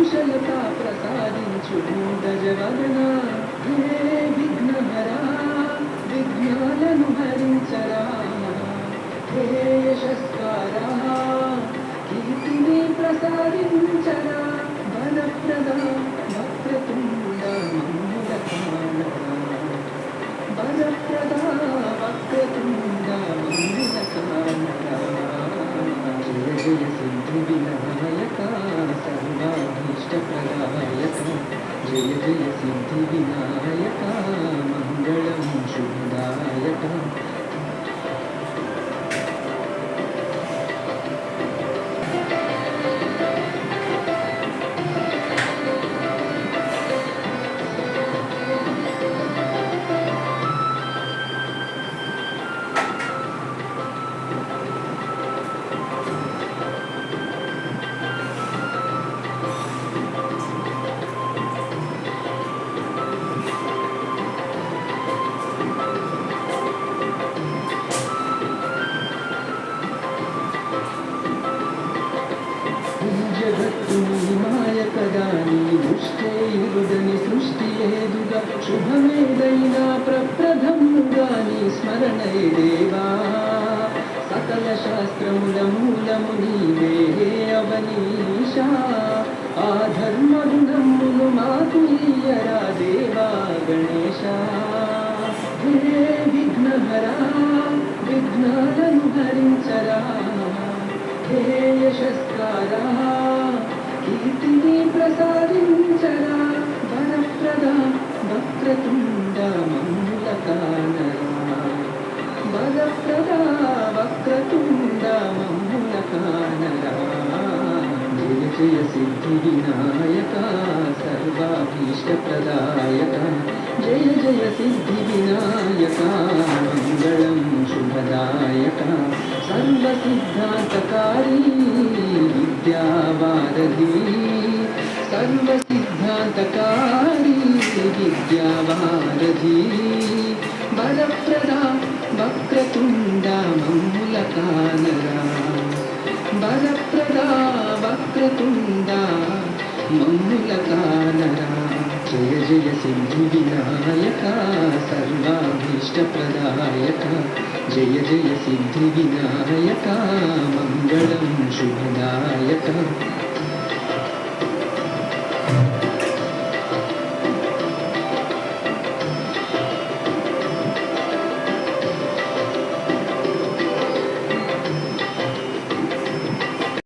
కుశలతా ప్రసాదించు గజవదన హే విఘ్నహరా విఘ్నాలను హరించరా హే యశస్కారా కీర్తిని ప్రసాదించరా వరప్రద వక్రతుండ మంగళకారక వరప్రద వక్రతుండ మంగళకారక జయ జయ సిద్ధి వినాయక సర్వాభీష్టప్రదాయక జయ జయ సిద్ధి వినాయక మంగళం శుభదాయక జగత్తు మాయకగా నీ దృష్టే ఇరుదని సృష్టి ఏదుగా శుభమేదైనా ప్రప్రథముగా నీ స్మరణే దేవా సకల శాస్త్రముల మూలము నీవే అవనీషా ఆ ధర్మ గుణములు మాకు ఇయ్యరా దేవా గణేశ హే విఘ్నహరా విఘ్నాలను హరించరా హే యశస్కారా కీర్తిని ప్రసాదించరా వరప్రద వక్రతుండ మంగళకానరా వరప్రద వక్రతుండ మంగళకానరా జయ జయ సిద్ధి వినాయక సర్వాభీష్టప్రదాయక జయ జయ సిద్ధి వినాయక మంగళం శుభదాయక సర్వసిద్ధాంతకారీ విద్యావారధి సర్వసిద్ధాంతకారీ విద్యావారధి వరప్రద వక్రతుండ మంగళకానరా వరప్రద వక్రతుండ మంగళకానరా జయ జయ సిద్ధి వినాయక సర్వాభీష్టప్రదాయక జయ జయ సిద్ధి వినాయక మంగళం శుభదాయక